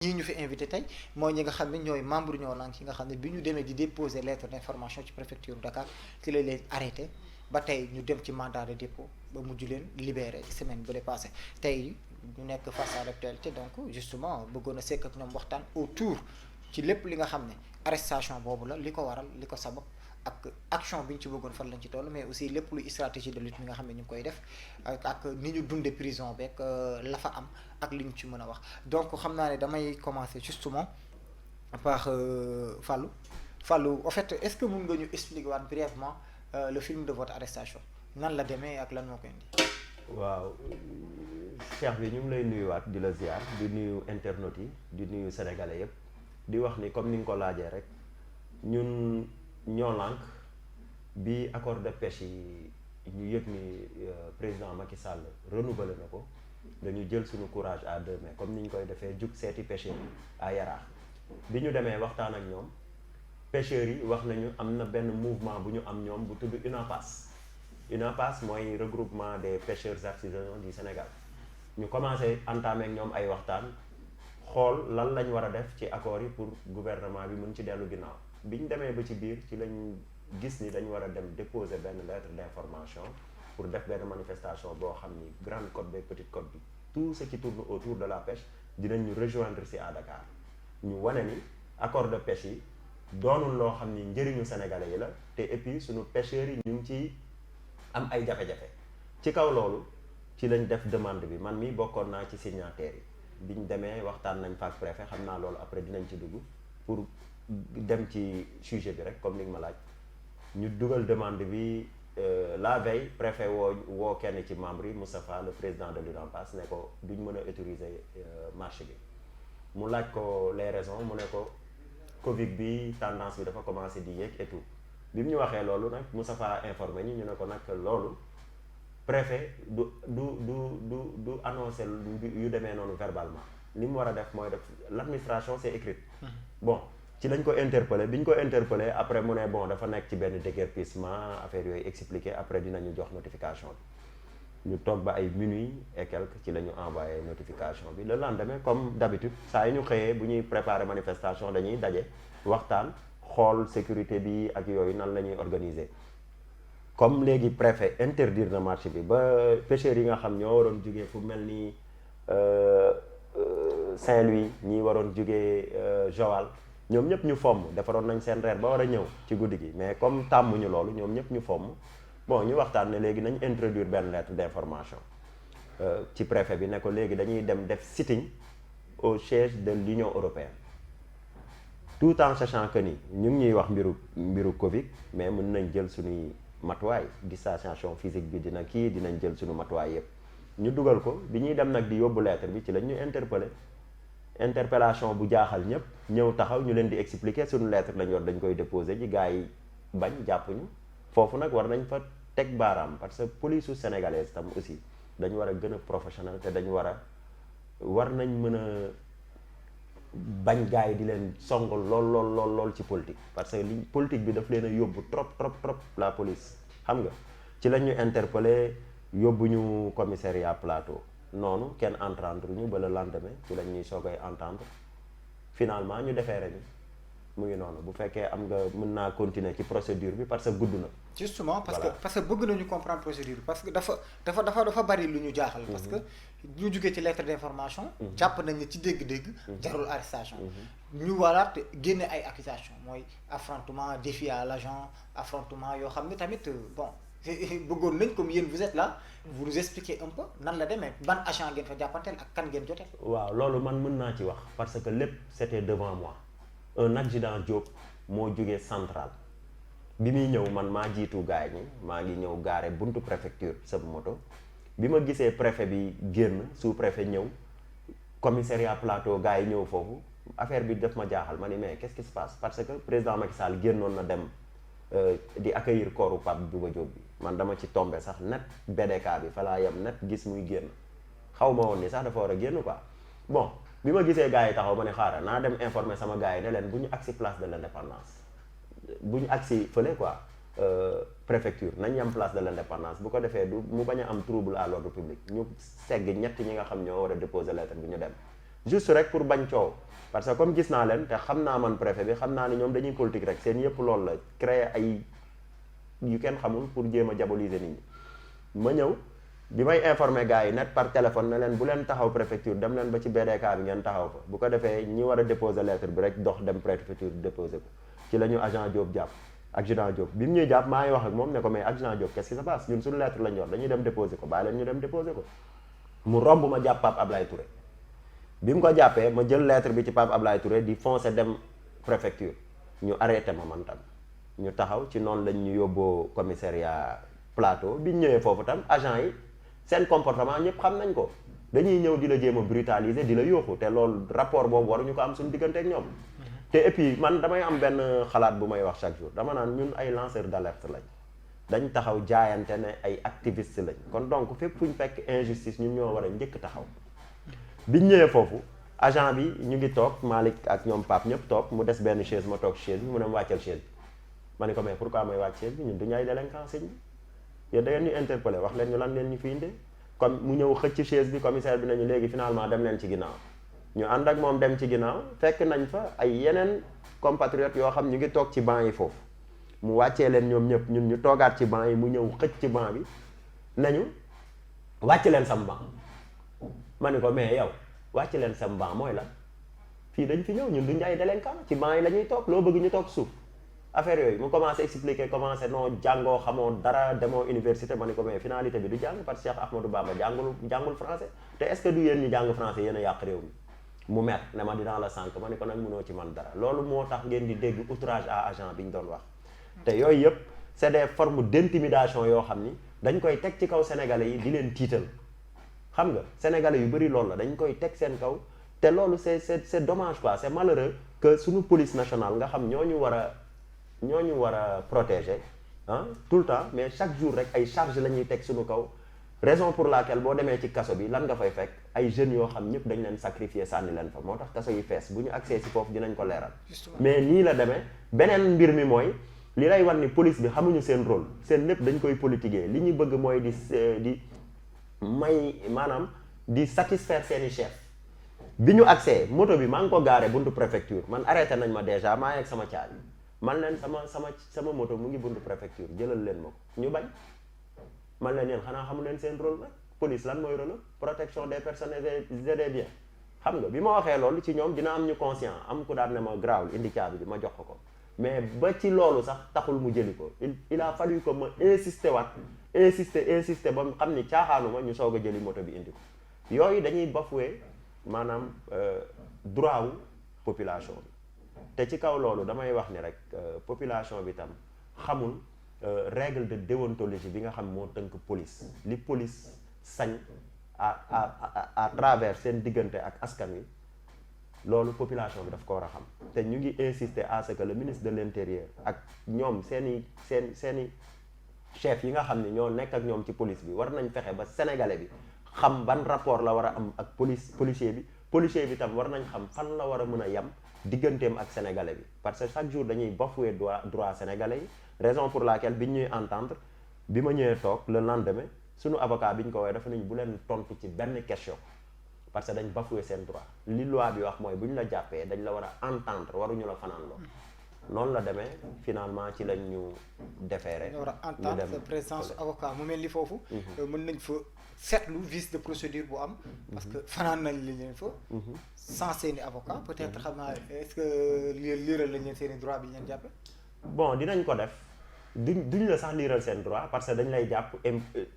ñii ñu fi invité tey mooy ñi nga xam ne ñooy membre ñoo lànk yi nga xam ne bi ñu demee di déposer lettre d'information ci préfecture Dakar ci la leen arrêté ba tey ñu dem ci mandat de dépôt ba mujj leen libéré semaine bu dee passé tey ñu nekk face à l'actualité donc justement bëggoon a sekk ak ñoom waxtaan autour ci lépp li nga xam ne arrestation boobu la li ko waral li ko sabab ak action bi ñu ci bëggoon fan lañ ci toll mais aussi lépp luy stratégie de lutte mi nga xam ne ñu ngi koy def ak ni ñu dunde prison beeg la fa am ak li ñu ci mën a wax donc xam naa ne damay commencer justement par Fallou Fallou en fait est-ce que mun nga ñu expliquer waat brièvement le film de votre arrestation nan la demee ak lan moo ko indi. waaw Cheikh bi ñu ngi lay nuyuwaat di la ziar di nuyu internautes yi di nuyu sénégalais yëpp di wax ni comme ni nga ko laajee rek ñun ñoo lànk bi accord de pêche yi ñu yëg ni président Macky Sall renouvelé na ko dañu jël suñu courage à deux mains comme ni ñu koy defee jug seeti pêcheurs yi à Yaraax bi ñu demee waxtaan ak ñoom pêcheurs yi wax nañu am na benn mouvement bu ñu am ñoom bu tudd UNAPAS. UNAPAS mooy regroupement des pêcheurs artisanaux du Sénégal ñu commencé entamé ak ñoom ay waxtaan xool lan lañ war a def ci accords yi pour gouvernement bi mën ci dellu ginnaaw bi ñu demee ba ci biir ci lañ gis ni dañu war a dem déposer benn lettre d'information pour def benn manifestation boo xam ni grande côte beeg petite côte bi tout ce qui tourne autour de la pêche dinañ ñu rejoindre ci à Dakar ñu wane ni accord de pêche yi doonul loo xam ni njëriñu sénégalais yi la te et puis suñu pêcheurs yi ñu ngi ciy am ay jafe-jafe ci kaw loolu ci lañ def demande bi man mi bokkoon naa ci signataires yi biñ demee waxtaan nañ fa ak préfet xam naa loolu après dinañ ci dugg pour dem ci sujet bi rek comme ni nga ma laaj ñu dugal demande bi la veille préfet woo kenn ci membre yi Moustapha le président de l'UNAPAS ne ko duñ mën a autoriser marche bi mu laaj ko les raisons mu ne ko Covid bi tendance bi dafa commencé di yéeg et tout bi mu ñu waxee loolu nag Moustapha informé ñu ne ko nag loolu préfet du annoncé yu demee noonu verbalement li mu war a def mooy def l'administration c'est écrit bon ci lañ ko interpellé bi ñu ko interpellé après mu ne bon dafa nekk ci benn déguerpissement affaire yooyu expliqué après dinañu jox notification bi ñu toog ba ay minuit et quelque ci la ñu envoyé notification bi le lendemain comme d'habitude saa yi ñu xëyee bu ñuy préparer manifestation dañuy daje waxtaan xool sécurité bi ak yooyu nan la ñuy organiser comme léegi préfet interdire na marché bi ba pêcheurs yi nga xam ñoo waroon jugee fu mel ni Saint-Louis ñi waroon jugee Joal ñoom ñëpp ñu fomm defaroon nañ seen reer ba war a ñëw ci guddi gi mais comme tàmmuñu loolu ñoom ñëpp ñu fomm bon ñu waxtaan ne léegi nañ introduire benn lettre d'information ci préfet bi ne ko léegi dañuy dem def sitting au siège de l'Union européenne tout en sachant que ni ñu ngi ñuy wax mbiru Covid mais mën nañ jël suñuy matuwaay distanciation physique bi dina kii dinañ jël suñu matuwaay yépp ñu dugal ko bi ñuy dem nag di yóbbu lettre bi ci lañ ñu interpellation bu jaaxal ñëpp ñëw taxaw ñu leen di expliquer suñu lettre lañ yor dañ koy déposer ji gars yi bañ jàppuñu foofu nag war nañ fa teg baaraam parce que police su sénégalaise tam aussi dañu war a gën a professionnel te dañu war nañ mën a bañ gars yi di leen song lool ci politique parce que li politique bi daf leen a yóbbu trop la police xam nga ci lañ ñu interpellé yóbbu ñu commissariat plateau noonu kenn entendre ñu ba le lendemain ci lañ ñuy soogay entendre finalement ñu defee rek mu ngi noonu bu fekkee am nga mën naa continuer ci procédure bi parce que gudd na. justement parce que bëgg nañu comprendre procédure bi parce que dafa bari lu ñu jaaxal. parce que ñu jugee ci lettre d'information. jàpp nañ ne ci dégg-dégg. jarul arrestation. ñu waraat génne ay accusations mooy affrontement défi à l'agent affrontement yoo xam ne tamit bon. bëggoon nañ comme yéen vous êtes là vous nous expliquez un peu nan la demee ban agent ngeen fa jàppanteel ak kan ngeen jotee. waaw loolu man mën naa ci wax parce que lépp c'était devant moi un adjudant Diop moo jógee central bi muy ñëw man maa jiitu gaay ñi maa ngi ñëw gaare buntu préfecture sama moto bi ma gisee préfet bi génn sous préfet ñëw commissariat plateau gaay yi ñëw foofu affaire bi daf ma jaaxal ma ni mais qu'est-ce qui se passe parce que président Macky Sall génnoon na dem di accueillir kooru Pape Bouba Diop bi man dama ci tombé sax net BDK bi fa laa yem net gis muy génn xaw ma woon ni sax dafa war a génn quoi bon bi ma gisee gars yi taxaw ma ne xaaral naa dem informer sama gars yi ne leen bu ñu agsi place de l'indépendance bu ñu agsi fële quoi préfecture nañ yem place de l'indépendance bu ko defee du mu bañ a am trouble à l'ordre public ñu segg ñett ñi nga xam ñoo war a déposer lettre bi ñu dem juste rek pour bañ coow parce que comme gis naa leen te xam naa man préfet bi xam naa ni ñoom dañuy politique rek seen yëpp loolu la créer ay yu kenn xamul pour jéem a diaboliser nit ñi ma ñëw bi may informer gars yi net par téléphone ne leen bu leen taxaw préfecture dem leen ba ci BDK bi ngeen taxaw fa bu ko defee ñi war a déposer lettre bi rek dox dem préfecture déposer ko ci la ñu agent Diop jàpp adjudant Diop bi mu ñuy jàpp maa ngi wax ak moom ne ko mais adjudant Diop qu'est-ce qui se passe ñun suñu lettre lañ yor dañuy dem déposer ko bàyyi leen ñu dem déposer ko mu romb ma jàpp Pape Ablaye Touré bi mu ko jàppee ma jël lettre bi ci Pape Ablaye Touré di foncer dem préfecture ñu arrêté ma man tam ñu taxaw ci noonu lañ ñu yóbboo commissariat plateau bi ñu ñëwee foofu tam agent yi seen comportement ñëpp xam nañ ko dañuy ñëw di la jéem a brutaliser di la yóoxu te loolu rapport boobu waruñu ko am suñu diggante ak ñoom te et puis man damay am benn xalaat bu may wax chaque jour dama naan ñun ay lanceur d'alerte lañ dañ taxaw jaayante ne ay activiste lañ kon donc fépp fu ñu fekk injustice ñun ñoo war a njëkk taxaw biñ ñëwee foofu agent bi ñu ngi toog Malick ak ñoom Pape ñëpp toog mu des benn chaise ma toog chaise bi mu ne ma wàccal chaise bi ma ne ko mais pourquoi may wàcc chaise bi ñun duñu ay délinquant sëñ bi yéen da ngeen ñu interpellé wax leen ñu lan leen ñu fi indee comme mu ñëw xëcc chaise bi commissaire bi nañu léegi finalement dem leen ci ginnaaw ñu ànd ak moom dem ci ginnaaw fekk nañ fa ay yeneen compatriotes yoo xam ñu ngi toog ci banc yi foofu mu wàccee leen ñoom ñëpp ñun ñu toogaat ci banc yi mu ñëw xëcc ci banc bi nañu wàcc leen sam banc ma ni ko mais yow wàcc leen sam banc mooy la fii dañ fi ñëw ñun duñu ay délinquant ci banc yi la ñuy toog loo bëgg ñu toog suuf affaire yooyu mu commencé expliquer commencé non jàngoo xamoo dara demoo université ma ni ko mais finalité bi du jàng parce que Cheikh Ahmadou Bamba jàngul français te est-ce que du yéen ñi jàng français yéen a yàq réew mi mu met ne ma dinaa la sànq ma ni ko nag mënoo ci man dara loolu moo tax ngeen di dégg outrage à agent bi ñu doon wax te yooyu yëpp c'est des formes d'intimidation yoo xam ni dañ koy teg ci kaw sénégalais yi di leen tiital xam nga sénégalais yu bëri loolu la dañ koy teg seen kaw te loolu c'est dommage quoi c'est malheureux que suñu police nationale nga xam ñoo ñu war a protéger ah tout le temps mais chaque jour rek ay charge la ñuy teg suñu kaw raison pour laquelle boo demee ci kaso bi lan nga fay fekk ay jeunes yoo xam ñëpp dañ leen sacrifier sànni leen fa moo tax kaso yi fees bu ñu accès si foofu dinañ ko leeral mais nii la demee beneen mbir mi mooy li lay wan ni police bi xamuñu seen rôle seen lépp dañ koy politiquer li ñu bëgg mooy di maanaam di satisfaire seeni chef bi ñu accès moto bi maa ngi ko gaare buntu préfecture man arrêté nañ ma déjà maa ngi ak sama caabi man leen sama moto mu ngi buntu préfecture jëlal leen ma ko ñu bañ man leen yéen xanaa xamu leen seen rôle nag police lan mooy rôle protection des personnes et des biens xam nga bi ma waxee loolu ci ñoom dina am ñu conscient am ku daan ne ma grawul indi caabi bi ma jox ko mais ba ci loolu sax taxul mu jëli ko il a fallu que ma insister ba mu xam ni caaxaanuma ñu soog a jëli moto bi indi ko yooyu dañuy bafouer maanaam droit wu population bi te ci kaw loolu damay wax ni rek population bi tam xamul règle de déontologie bi nga xam moo tënk police li police sañ à travers seen diggante ak askan wi loolu population bi daf ko war a xam te ñu ngi insister à ce que le ministre de l'intérieur ak ñoom seeni chef yi nga xam ne ñoo nekk ak ñoom ci police bi war nañ fexe ba sénégalais bi xam ban rapport la war a am ak policier bi tam war nañ xam fan la war a mën a yem digganteem ak sénégalais bi parce que chaque jour dañuy bafouer droit sénégalais yi raison pour laquelle bi ñuy entendre bi ma ñëwee toog le lendemain suñu avocat bi ñu ko woowee dafa nañu bu leen tontu ci benn question parce que dañ bafouer seen droit li loi bi wax mooy bu ñu la jàppee dañ la war a entendre waruñu la fanaan loo noonu la demee finalement ci lañ ñu déféré. ñu war a entendre sa présence avocat mu mel ni foofu. mën nañ fa seetlu vice de procédure bu am. parce que fanaan nañ leen fa. sans seeni avocat peut-être xam naa est-ce que liiral lañ leen seeni droit bi ñu leen jàppe bon dinañ ko def duñ la sax liiral seen droit parce que dañ lay jàpp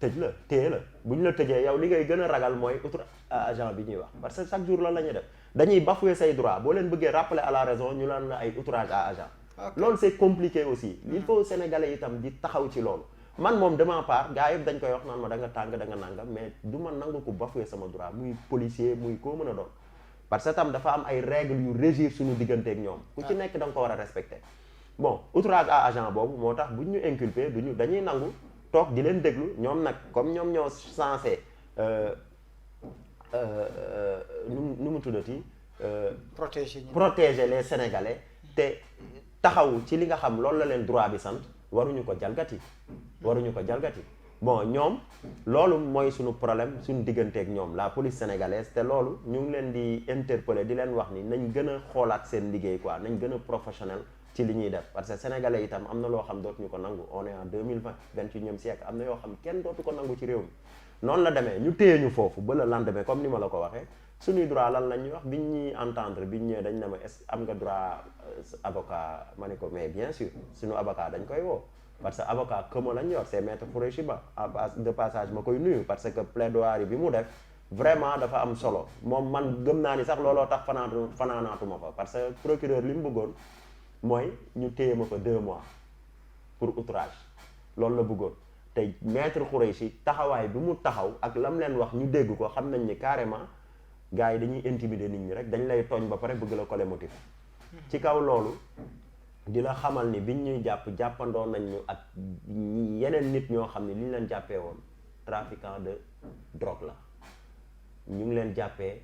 tëj la téye la bu ñu la tëjee yow li ngay gën a ragal mooy outrage à agent bi ñuy wax parce que chaque jour loolu la ñuy def dañuy bafouer say droit boo leen bëggee rappeler à la raison ñu laan la ay outrage à agent loolu c'est compliqué aussi il faut sénégalais itam di taxaw ci loolu man moom de ma part gars yëpp dañ koy wax naan ma da nga tàng da nga nangam mais du ma nangu ko bafouer sama droit muy policier muy koo mën a doon parce que tam dafa am ay règles yu régir suñu digganteeg ñoom ku ci nekk da nga ko war a respecter bon outrage à agent boobu moo tax buñ ñu inculpé dañuy nangu toog di leen déglu ñoom nag comme ñoom ñoo censé nu mu tuddati protéger les sénégalais te taxaw ci li nga xam loolu la leen droit bi sant waruñu ko jalgati bon ñoom loolu mooy suñu problème suñu digganteeg ñoom la police sénégalaise te loolu ñu ngi leen di interpeller di leen wax ni nañ gën a xoolaat seen liggéey quoi nañ gën a professionnel ci li ñuy def parce que sénégalais itam am na loo xam dootuñu ko nangu on est en 2020 21e siècle am na yoo xam kenn dootu ko nangu ci réew mi noonu la demee ñu téye ñu foofu ba le lendemain comme ni ma la ko waxee suñuy droit lan la ñuy wax biñ ñuy entendre biñ ñëwee dañ ne ma est am nga droit avocat ma ne ko mais bien sûr suñu avocat dañ koy woo parce que avocat këma lañ yor c'est maître Khoureyssi Ba de passage ma koy nuyu parce que plaidoirie bi mu def vraiment dafa am solo moom man gëm naa ni sax looloo tax fanaanaatuma fa parce que procureur li mu bëggoon mooy ñu téye ma fa 2 mois pour outrage loolu la bëggoon te maître Khoureyssi taxawaay bi mu taxaw ak lam leen wax ñu dégg ko xam nañ ni carrément gars yi dañuy intimider nit ñi rek dañ lay tooñ ba pare bëgg la coller motif ci kaw loolu di la xamal ni biñ ñuy jàppandoo nañ ñu ak yeneen nit ñoo xam ne li ñu leen jàppee woon trafiquant de drogue la ñu ngi leen jàppee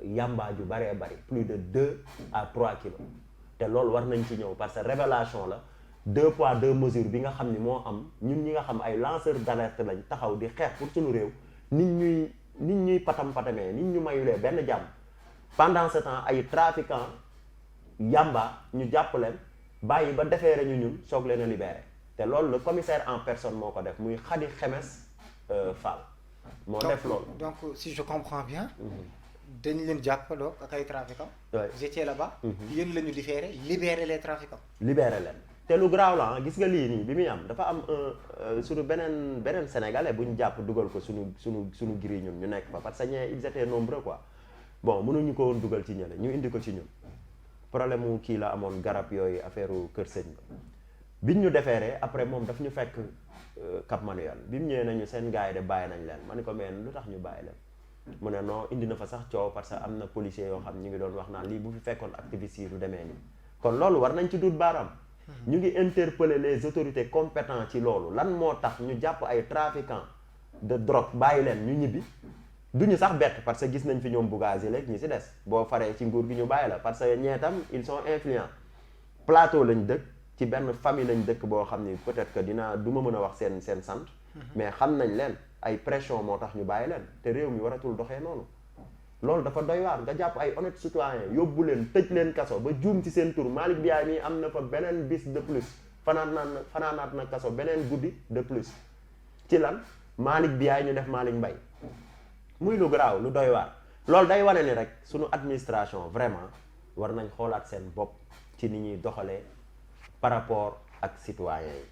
yamba ju baree bari plus de 2 à 3 kilos te loolu war nañ ci ñëw parce que révélation la 2 poids 2 mesures bi nga xam ni moo am ñun ñi nga xam ay lanceurs d'alerte lañ taxaw di xeex pour suñu réew nit ñuy patamee nit ñu mayulee benn jàmm pendant ce temps ay trafiquants yamba ñu jàpp leen bàyyi ba defeere ñu ñun soog leen a libéré te loolu le commissaire en personne moo ko def muy Khady Xemes Fall moo def loolu donc si je comprends bien dañ leen jàppaloo ak ay trafiquants vous étiez là-bas yéen la ñu libérer les trafiquants libéré leen te lu garaaw la gis nga lii nii bi muy am dafa am suñu beneen sénégalais bu ñu jàpp dugal ko suñu giri ñun ñu nekk fa parce que ñee ils étaient nombreux quoi bon mënuñu ko woon dugal ci ñële ñu indi ko ci ñun problème mu kii la amoon garab yooyu affaire kër sëñ biñ ñu defeeree après moom daf ñu fekk Cap Manuel bi mu ñëwee nañu seen gars yi de bàyyi nañ leen ma ne ko mais lu tax ñu bàyyi leen mu ne non indi na fa sax coow parce que am na policiers yoo xam ñu ngi doon wax naan lii bu fi fekkoon activistes yi du demee nii kon loolu war nañ ci dut baaraam ñu ngi interpeller les autorités compétentes ci loolu lan moo tax ñu jàpp ay trafiquants de drogue bàyyi leen ñu ñibbi duñu sax bett parce que gis nañ fi ñoom Bougazelli léegi ñi si des boo faree ci nguur gi ñu bàyyi la parce que ñeetam ils sont influents plateau lañ dëkk ci benn famille lañ dëkk boo xam ni peut-être que du ma mën a wax seen sant mais xam nañ leen ay pression moo tax ñu bàyyi leen te réew mi waratul doxee noonu loolu dafa doy waar nga jàpp ay honnêtes citoyens yóbbu leen tëj leen kaso ba juum ci seen tur Malick Biaye mi am na fa beneen bis de plus fanaanaat na kaso beneen guddi de plus ci lan Malick Biaye ñu def Malick Mbaye muy lu garaaw lu doy waar loolu day wane ni rek suñu administration vraiment war nañ xoolaat seen bopp ci ni ñuy doxalee par rapport ak citoyens yi